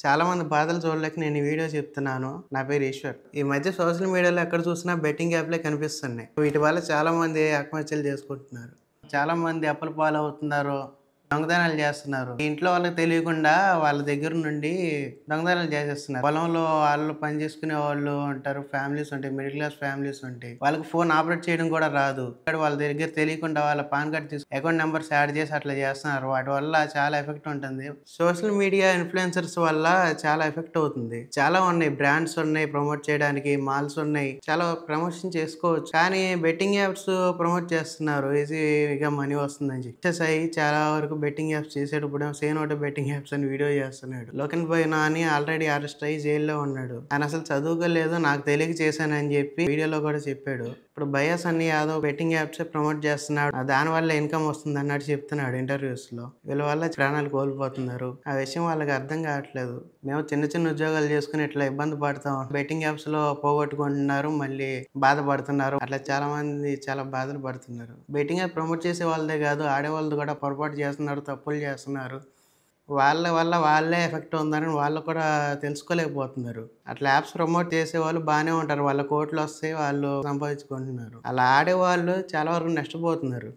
చాలా మంది బాధలు చూడలేక నేను ఈ వీడియో చెప్తున్నాను. నా పేరు ఈశ్వర్. ఈ మధ్య సోషల్ మీడియాలో ఎక్కడ చూసినా బెట్టింగ్ యాప్‌లే కనిపిస్తున్నాయి. వీటి వల్ల చాలా మంది ఆత్మహత్యలు చేసుకుంటున్నారు. చాలా మంది అప్పుల పాలవుతున్నారు. దొంగతనాలు చేస్తున్నారు. ఇంట్లో వాళ్ళకి తెలియకుండా వాళ్ళ దగ్గర నుండి దొంగతనాలు చేసేస్తున్నారు. పొలంలో వాళ్ళు పని చేసుకునే వాళ్ళు ఉంటారు. ఫ్యామిలీస్ ఉంటాయి. మిడిల్ క్లాస్ ఫ్యామిలీస్ ఉంటాయి. వాళ్ళకి ఫోన్ ఆపరేట్ చేయడం కూడా రాదు. ఇక్కడ వాళ్ళ దగ్గర తెలియకుండా వాళ్ళ pan card account numbers add చేసి అట్లా చేస్తున్నారు. వాటి వల్ల చాలా ఎఫెక్ట్ ఉంటుంది. సోషల్ మీడియా ఇన్‌ఫ్లుయెన్సర్స్ వల్ల చాలా ఎఫెక్ట్ అవుతుంది. చాలా ఉన్నాయి. బ్రాండ్స్ ఉన్నాయి ప్రమోట్ చేయడానికి. మాల్స్ ఉన్నాయి. చాలా ప్రమోషన్ చేసుకోవచ్చు. కానీ బెట్టింగ్ యాప్స్ ప్రమోట్ చేస్తున్నారు. ఈజీగా మనీ వస్తుందని చెప్పి. సక్సెస్ అయ్యి చాలా వరకు బెట్టింగ్ యాప్స్ చేసేటప్పుడు say no to betting apps అని వీడియో చేస్తున్నాడు. Local boy Nani already arrest అయ్యి జైల్లో ఉన్నాడు. ఆయన అసలు చదువుకోలేదు, నాకు తెలియక చేశానని చెప్పి వీడియోలో కూడా చెప్పాడు. ఇప్పుడు బయాస్ అన్ని యాదవ్ బెట్టింగ్ యాప్స్ ప్రమోట్ చేస్తున్నాడు. దాని వల్ల ఇన్కమ్ వస్తుంది అన్నట్టు చెప్తున్నాడు ఇంటర్వ్యూస్ లో. వీళ్ళ వల్ల ప్రాణాలు కోల్పోతున్నారు. ఆ విషయం వాళ్ళకి అర్థం కావట్లేదు. మేము చిన్న చిన్న ఉద్యోగాలు చేసుకుని ఇట్లా ఇబ్బంది పడతాం. బెట్టింగ్ యాప్స్ లో పోగొట్టుకుంటున్నారు, మళ్ళీ బాధపడుతున్నారు. అట్లా చాలా మంది చాలా బాధలు పడుతున్నారు. బెట్టింగ్ యాప్ ప్రమోట్ చేసే వాళ్ళదే కాదు, ఆడేవాళ్ళది కూడా పొరపాటు చేస్తున్నారు, తప్పులు చేస్తున్నారు. వాళ్ళ వల్ల వాళ్ళే ఎఫెక్ట్ ఉందని వాళ్ళు కూడా తెలుసుకోలేకపోతున్నారు. అట్లా యాప్స్ ప్రమోట్ చేసేవాళ్ళు బాగానే ఉంటారు. వాళ్ళ కోట్లు వస్తాయి, వాళ్ళు సంపాదించుకుంటున్నారు. అలా ఆడేవాళ్ళు చాలా వరకు నష్టపోతున్నారు.